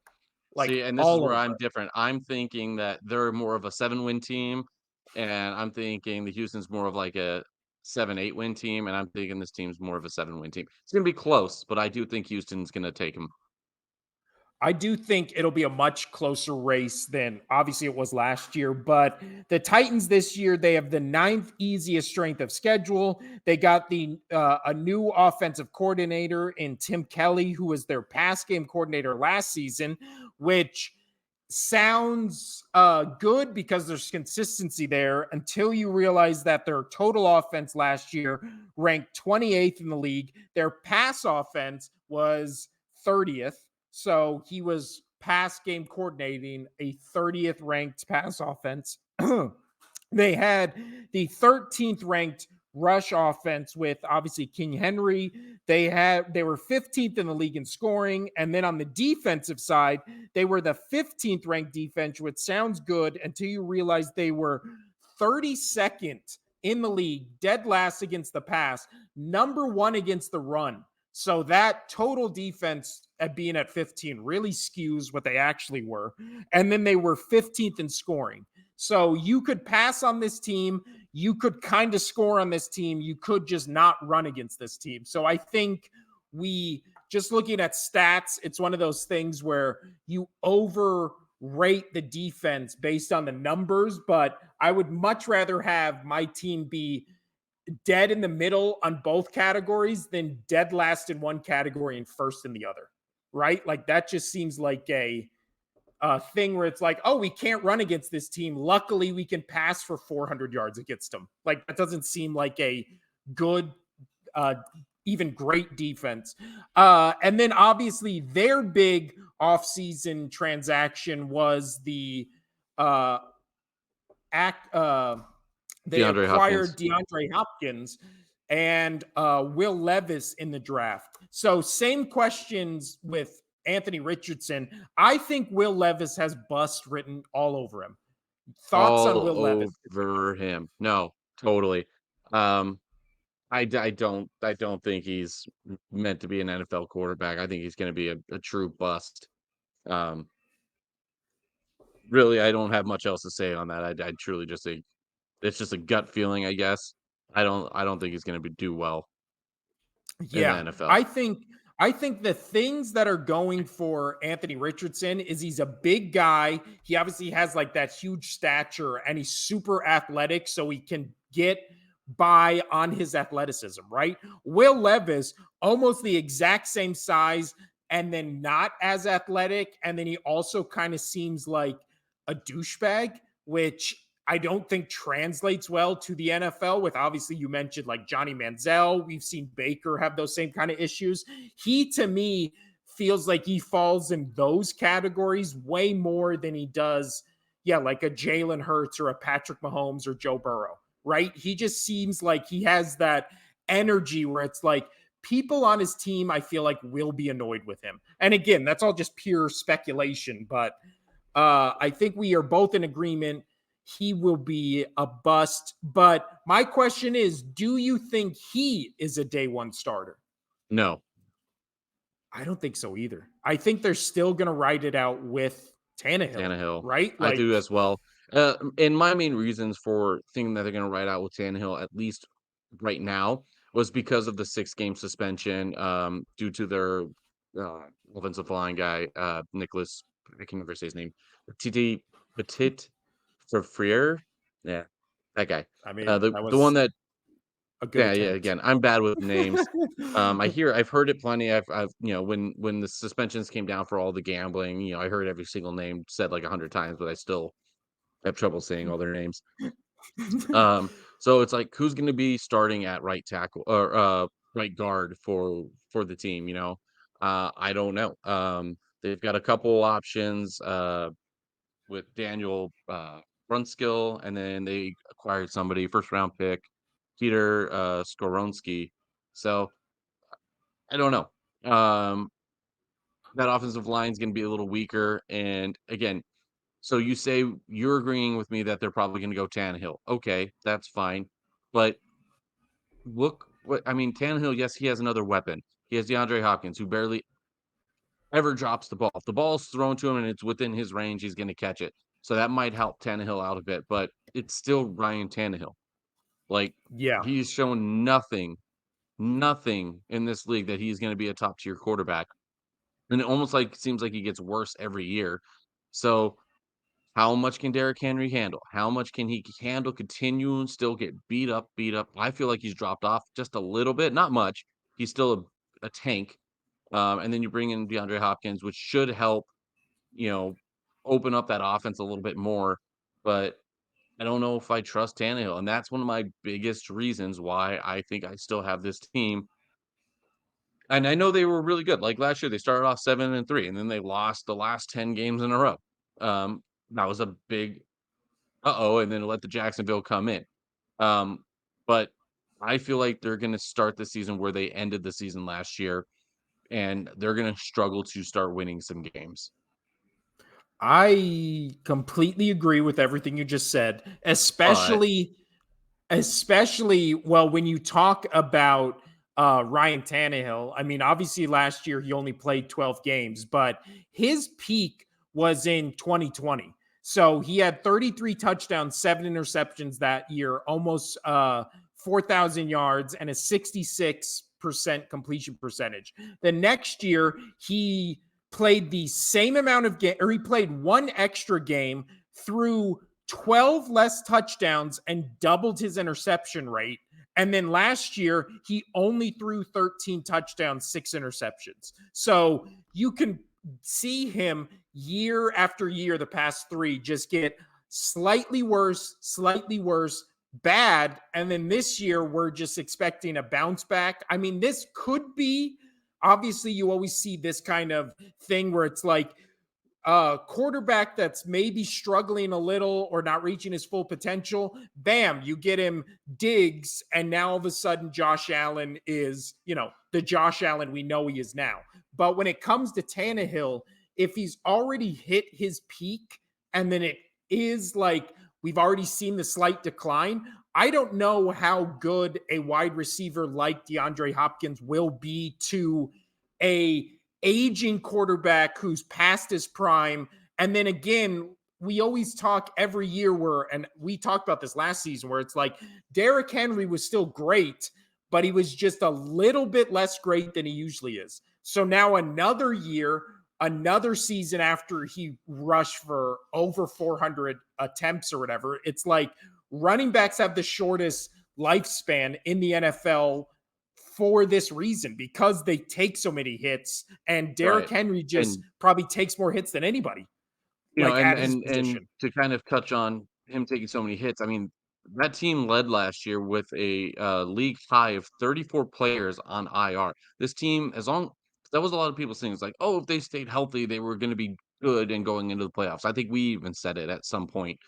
Like See, and this is all where over I'm it. different. I'm thinking that they're more of a 7-win team, and I'm thinking the Houston's more of like a 7-8 win team, and I'm thinking this team's more of a 7-win team. It's gonna be close, but I do think Houston's gonna take them. I do think it'll be a much closer race than obviously it was last year, but the Titans this year, they have the 9th easiest strength of schedule. They got the a new offensive coordinator in Tim Kelly, who was their pass game coordinator last season, which sounds good because there's consistency there until you realize that their total offense last year ranked 28th in the league. Their pass offense was 30th. So he was pass game coordinating a 30th ranked pass offense. They had the 13th ranked rush offense with obviously King Henry. They were 15th in the league in scoring, and then on the defensive side, they were the 15th ranked defense, which sounds good until you realize they were 32nd in the league, dead last against the pass, number 1 against the run. So that total defense at being at 15 really skews what they actually were. And then they were 15th in scoring. So you could pass on this team. You could kind of score on this team. You could just not run against this team. So I think we just looking at stats, it's one of those things where you overrate the defense based on the numbers, but I would much rather have my team be dead in the middle on both categories than dead last in one category and first in the other, right? Like that just seems like a thing where it's like, oh, we can't run against this team. Luckily, we can pass for 400 yards against them. Like that doesn't seem like a good, even great defense. And then obviously their big offseason transaction was the uh, act. They DeAndre acquired Hopkins. DeAndre Hopkins and Will Levis in the draft. So same questions with Anthony Richardson. I think Will Levis has bust written all over him. Thoughts on Will All Levis? over him. No, totally. Um, I don't think he's meant to be an NFL quarterback. I think he's gonna be a true bust. Um, really, I don't have much else to say on that. I truly just think it's just a gut feeling, I guess. I don't think he's gonna be do well in the Yeah, NFL. I think I think the things that are going for Anthony Richardson is he's a big guy. He obviously has like that huge stature and he's super athletic, so he can get by on his athleticism, right? Will Levis, almost the exact same size and then not as athletic. And then he also kind of seems like a douchebag, which I don't think translates well to the NFL. With obviously, you mentioned like Johnny Manziel. We've seen Baker have those same kind of issues. He, to me, feels like he falls in those categories way more than he does, yeah, like a Jalen Hurts or a Patrick Mahomes or Joe Burrow, right? He just seems like he has that energy where it's like people on his team, I feel like, will be annoyed with him. And again, that's all just pure speculation, but I think we are both in agreement he will be a bust. But my question is, do you think he is a day one starter? No. I don't think so either. I think they're still going to ride it out with Tannehill. right? I Like, do as well. And my main reasons for thinking that they're going to ride out with Tannehill, at least right now, was because of the 6-game suspension due to their offensive line guy, Nicholas. I can never say his name. Petit Frere. Yeah, that guy. I mean, that The one was that. a good Yeah, yeah. attempt. Again, I'm bad with names. I've heard it plenty. I've when the suspensions came down for all the gambling, I heard every single name said like 100 times, but I still have trouble saying all their names. So it's like who's going to be starting at right tackle or right guard for the team? I don't know. They've got a couple options with Daniel Brunskill, and then they acquired somebody first round pick, Peter Skoronski. So I don't know. That offensive line is going to be a little weaker, and again, so you say you're agreeing with me that they're probably going to go Tannehill. Okay, that's fine. But look what I mean, Tannehill, yes, he has another weapon. He has DeAndre Hopkins, who barely ever drops the ball. If the ball's thrown to him and it's within his range, he's going to catch it. So that might help Tannehill out a bit, but it's still Ryan Tannehill. Like Yeah. he's shown nothing in this league that he's going to be a top tier quarterback. And it almost like seems like he gets worse every year. So how much can Derrick Henry handle? How much can he handle continue and still get beat up, beat up? I feel like he's dropped off just a little bit, not much. He's still a tank. And then you bring in DeAndre Hopkins, which should help, you know, open up that offense a little bit more. But I don't know if I trust Tannehill. And that's one of my biggest reasons why I think I still have this team. And I know they were really good. Like last year, they started off 7-3, and then they lost the last 10 games in a row. That was a big and then let the Jacksonville come in. But I feel like they're going to start the season where they ended the season last year, and they're going to struggle to start winning some games. I completely agree with everything you just said, But especially well when you talk about Ryan Tannehill. I mean, obviously last year he only played 12 games, but his peak was in 2020. So he had 33 touchdowns, 7 interceptions that year, almost 4,000 yards, and a 66% completion percentage. The next year he played the same amount of game, or he played one extra game, through 12 less touchdowns and doubled his interception rate. And then last year, he only threw 13 touchdowns, 6 interceptions. So you can see him year after year, the past 3, just get slightly worse, bad. And then this year, we're just expecting a bounce back. I mean, this could be, obviously, you always see this kind of thing where it's like, quarterback that's maybe struggling a little or not reaching his full potential, bam, you get him Diggs, and now all of a sudden Josh Allen is, the Josh Allen we know he is now. But when it comes to Tannehill, if he's already hit his peak and then it is like we've already seen the slight decline, I don't know how good a wide receiver like DeAndre Hopkins will be to a aging quarterback who's past his prime. And then again, we always talk every year and we talked about this last season, where it's like Derrick Henry was still great, but he was just a little bit less great than he usually is. So now another year, another season after he rushed for over 400 attempts or whatever, it's like running backs have the shortest lifespan in the NFL for this reason, because they take so many hits, and Derrick Right. Henry just And probably takes more hits than anybody, you know, like and at his and and position. to kind of touch on him taking so many hits, I mean, that team led last year with a league high of 34 players on IR. This team, as long that was a lot of people's things like, oh, if they stayed healthy, they were going to be good and going into the playoffs. I think we even said it at some point.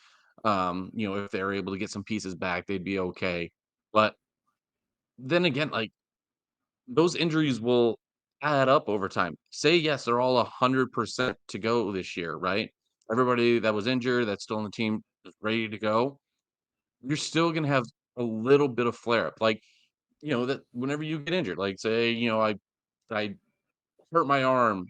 If they were able to get some pieces back, they'd be okay. But then again, like those injuries will add up over time. Say yes, they're all 100% to go this year, right? Everybody that was injured, that's still on the team, is ready to go. You're still gonna have a little bit of flare up, like that whenever you get injured, like say, I hurt my arm,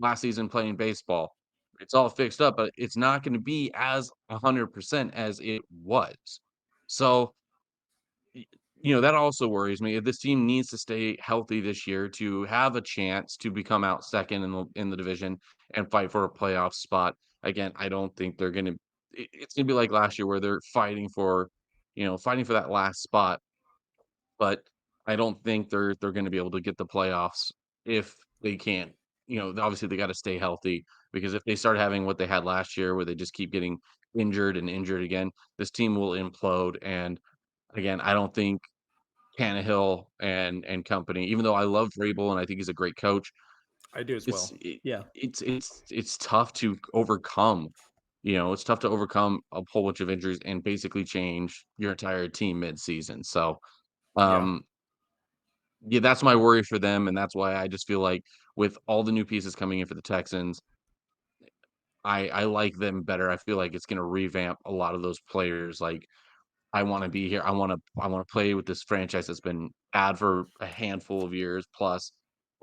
last season playing baseball. It's all fixed up, but it's not going to be as 100% as it was. So Y that also worries me. This team needs to stay healthy this year to have a chance to become out second in the division and fight for a playoff spot. Again, I don't think they're gonna it's gonna be like last year where they're fighting for that last spot, but I don't think they're gonna be able to get the playoffs if they can't. Obviously they gotta stay healthy because if they start having what they had last year where they just keep getting injured and injured again, this team will implode. And again, I don't think Tannehill and company, even though I love Vrabel and I think he's a great coach, I do as it's well. it, Yeah. it's tough to overcome. It's tough to overcome a whole bunch of injuries and basically change your entire team mid-season. So, Yeah. um, yeah, that's my worry for them, and that's why I just feel like with all the new pieces coming in for the Texans, I like them better. I feel like it's going to revamp a lot of those players. Like I wanna be here. I wanna play with this franchise that's been bad for a handful of years plus.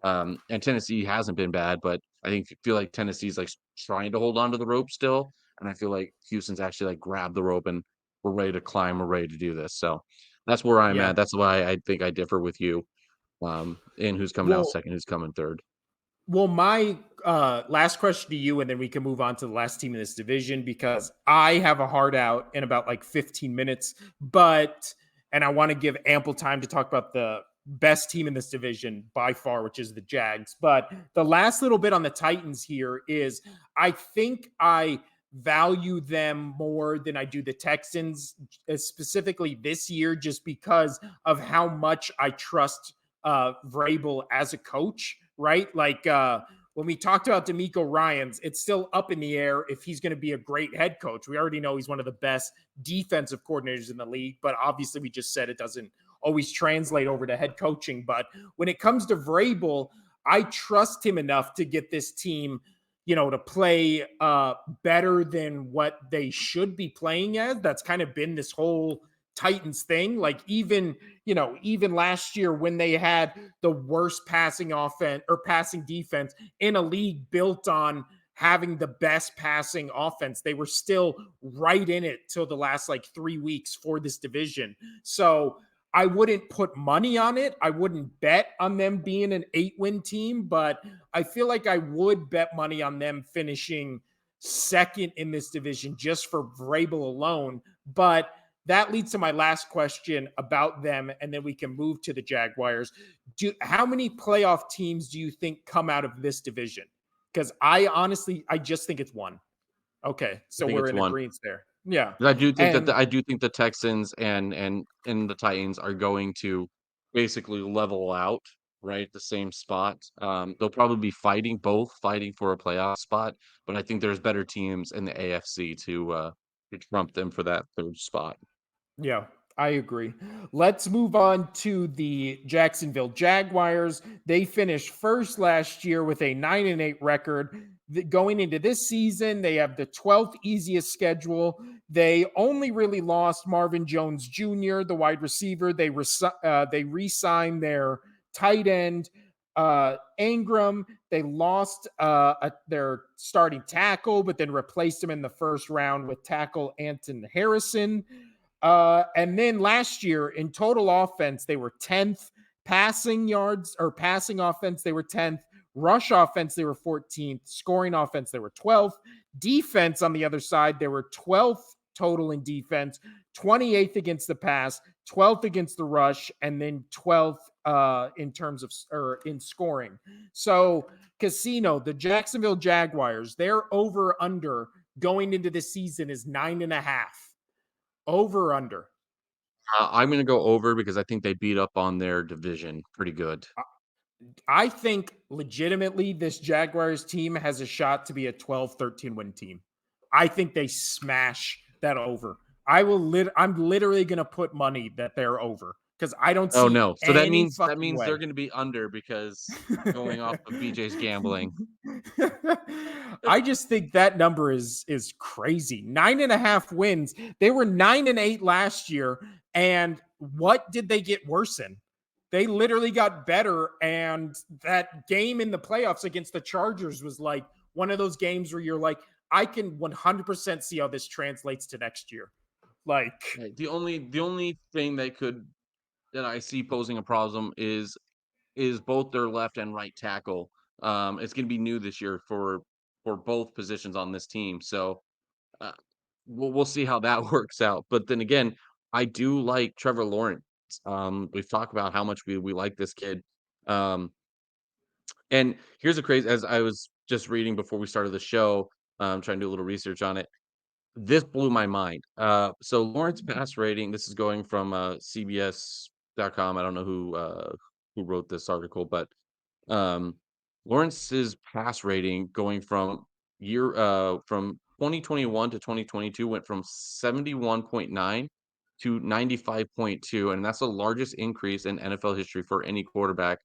And Tennessee hasn't been bad, but I feel like Tennessee's, like, trying to hold on to the rope still, and I feel like Houston's actually, like, grabbed the rope and we're ready to climb, we're ready to do this, so that's where I'm Yeah. at. That's why I think I differ with you, in who's coming out Well, second, who's coming third. my last question to you, and then we can move on to the last team in this division, because I have a hard out in about like 15 minutes, and I want to give ample time to talk about the best team in this division by far, which is the Jags. But the last little bit on the Titans here is I think I value them more than I do the Texans, specifically this year, just because of how much I trust Vrabel as a coach, right? Like when we talked about D'Amico Ryans, it's still up in the air if he's going to be a great head coach. We already know he's one of the best defensive coordinators in the league, but obviously we just said it doesn't always translate over to head coaching. But when it comes to Vrabel, I trust him enough to get this team, to play better than what they should be playing as. That's kind of been this whole Titans thing. Like even last year when they had the worst passing offense or passing defense in a league built on having the best passing offense, they were still right in it till the last like 3 weeks for this division. So I wouldn't put money on it. I wouldn't bet on them being an 8-win team, but I feel like I would bet money on them finishing second in this division just for Vrabel alone. But that leads to my last question about them, and then we can move to the Jaguars. How many playoff teams do you think come out of this division? Because I just think it's one. Okay, I so think we're it's in one. agreement there. Yeah, But and I do think the Texans and the Titans are going to basically level out, right, the same spot. They'll probably be fighting for a playoff spot, but I think there's better teams in the AFC to trump them for that third spot. yeah, I agree. Let's move on to the Jacksonville Jaguars. They finished first last year with a 9-8 record. Going into this season, they have the 12th easiest schedule. They only really lost Marvin Jones Jr., the wide receiver. They re-signed their tight end, Ingram. They lost their starting tackle, but then replaced him in the first round with tackle Anton Harrison. And then last year in total offense, they were 10th. passing yards or passing offense, they were 10th. Rush offense, they were 14th. Scoring offense, they were 12th. Defense on the other side, they were 12th total in defense, 28th against the pass, 12th against the rush, and then 12th in terms of or in scoring. So Casino, the Jacksonville Jaguars, their over under going into the season is 9.5. Over under. I'm going to go over because I think they beat up on their division pretty good. I think legitimately this Jaguars team has a shot to be a 12-13 win team. I think they smash that over. I'm literally going to put money that they're over because I don't Oh see no. So that any means fucking way. they're going to be under because going off of BJ's gambling. I just think that number is crazy. 9.5 wins. They were 9-8 last year. And what did they get worse in? They literally got better. And that game in the playoffs against the Chargers was like one of those games where you're like, I can 100% see how this translates to next year. Like the only thing that I see posing a problem is both their left and right tackle. It's going to be new this year for both positions on this team. So uh, we'll see how that works out. But then again, I do like Trevor Lawrence. We've talked about how much we like this kid. And here's a crazy, as I was just reading before we started the show, trying to do a little research on it. This blew my mind. So Lawrence pass rating, this is going from CBS.com. I don't know who wrote this article, but um, Lawrence's pass rating going from 2021 to 2022 went from 71.9 to 95.2, and that's the largest increase in NFL history for any quarterback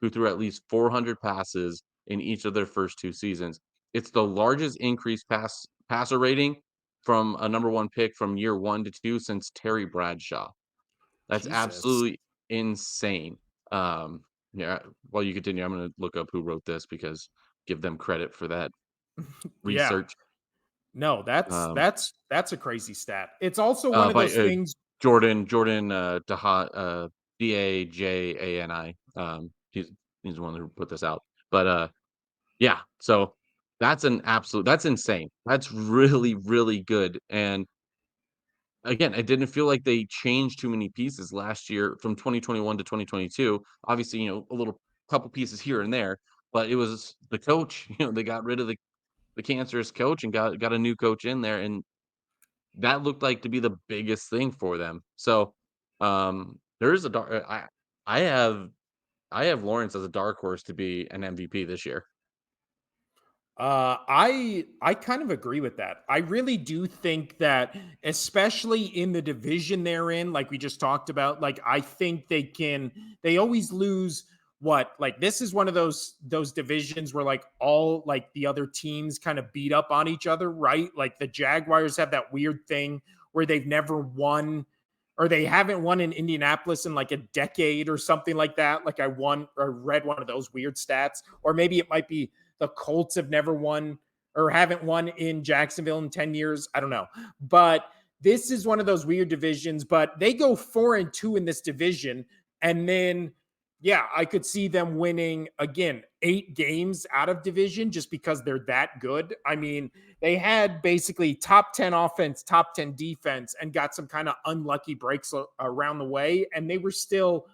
who threw at least 400 passes in each of their first two seasons. It's the largest increase passer rating from a number one pick from year 1 to 2 since Terry Bradshaw. That's Jesus. absolutely insane. Yeah, while you continue, I'm gonna look up who wrote this because give them credit for that Yeah. research. No, that's Um, that's that's a crazy stat. It's also one of by those things. Jordan Dajani. He's the one who put this out. But yeah, so that's insane. That's really, really good. And again, I didn't feel like they changed too many pieces last year from 2021 to 2022. Obviously, a little couple pieces here and there, but it was the coach. They got rid of the cancerous coach and got a new coach in there, and that looked like to be the biggest thing for them. So, there's a dark. I have I have Lawrence as a dark horse to be an MVP this year. I kind of agree with that. I really do think that, especially in the division they're in, like we just talked about, like I think they always lose what, like this is one of those divisions where like all like the other teams kind of beat up on each other, right? Like the Jaguars have that weird thing where they've never won or they haven't won in Indianapolis in like a decade or something like that. Like I read one of those weird stats, or maybe it might be the Colts have never won or haven't won in Jacksonville in 10 years. I don't know. But this is one of those weird divisions, but they go 4-2 in this division. And then, yeah, I could see them winning again 8 games out of division just because they're that good. I mean, they had basically top 10 offense, top 10 defense, and got some kind of unlucky breaks around the way. And they were still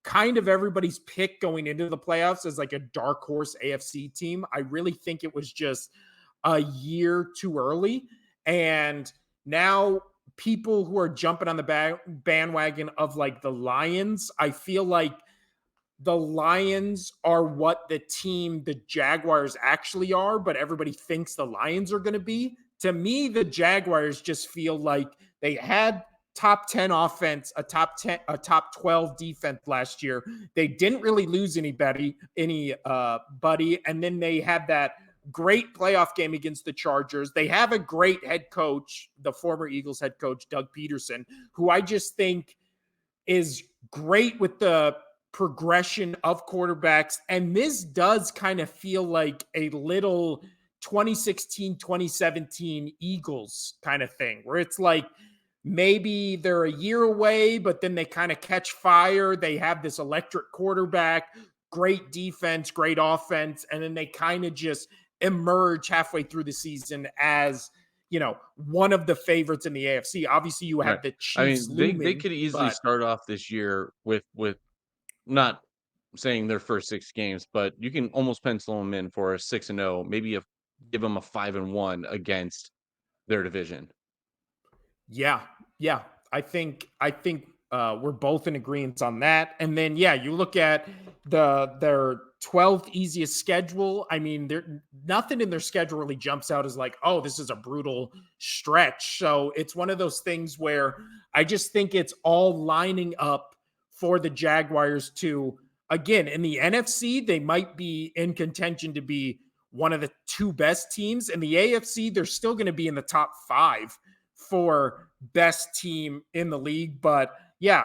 kind of everybody's pick going into the playoffs as like a dark horse AFC team. I really think it was just a year too early. And now people who are jumping on the bandwagon of like the Lions, I feel like the Lions are what the team the Jaguars actually are, but everybody thinks the Lions are going to be. To me, the Jaguars just feel like they had top 10 offense, a top 12 defense last year. They didn't really lose anybody, and then they had that great playoff game against the Chargers. They have a great head coach, the former Eagles head coach, Doug Peterson, who I just think is great with the progression of quarterbacks. And this does kind of feel like a little 2016, 2017 Eagles kind of thing, where it's like maybe they're a year away, but then they kind of catch fire. They have this electric quarterback, great defense, great offense, and then they kind of just emerge halfway through the season as, one of the favorites in the AFC. Obviously, you Right. have the I Chiefs mean, they looming, could easily but start off this year with not saying their first 6 games, but you can almost pencil them in for a 6-0, maybe give them a 5-1 against their division. yeah, yeah. I think we're both in agreement on that. And then you look at their 12th easiest schedule. I mean, there nothing in their schedule really jumps out as like, oh, this is a brutal stretch. So it's one of those things where I just think it's all lining up for the Jaguars to, again, in the NFC, they might be in contention to be one of the 2 best teams. In the AFC, they're still going to be in the top 5 for best team in the league. But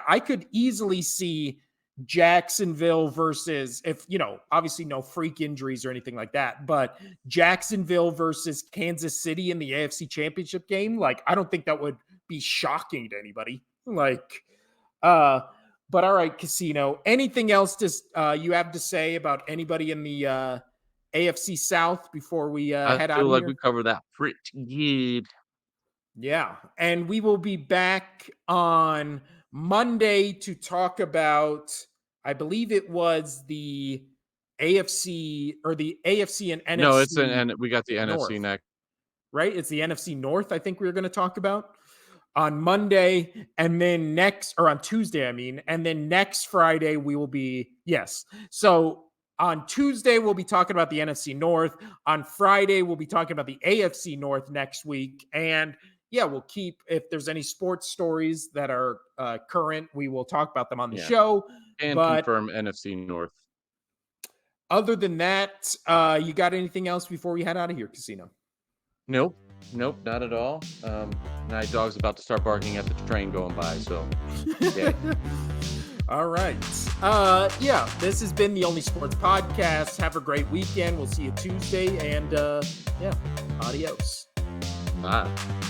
I could easily see Jacksonville versus, if obviously no freak injuries or anything like that, but Jacksonville versus Kansas City in the AFC Championship game. Like, I don't think that would be shocking to anybody. Like, but all right, Casino. Anything else you have to say about anybody in the AFC South before we I head out feel of like here? we covered that pretty good. Yeah. And we will be back on Monday to talk about, I believe it was the AFC or the AFC and No, it's NFC we got the NFC North, next. right? It's the NFC North, I think we were going to talk about on Monday, and then on Tuesday, I mean, and then next Friday we will be, yes. So on Tuesday, we'll be talking about the NFC North. On Friday, we'll be talking about the AFC North next week. And we'll keep, if there's any sports stories that are current, we will talk about them on the Yeah. show. And But confirm NFC North. other than that, you got anything else before we head out of here, Casino? Nope, not at all. My dog's about to start barking at the train going by, so yeah. All right. This has been the Only Sports Podcast. Have a great weekend. We'll see you Tuesday, and adios. Bye.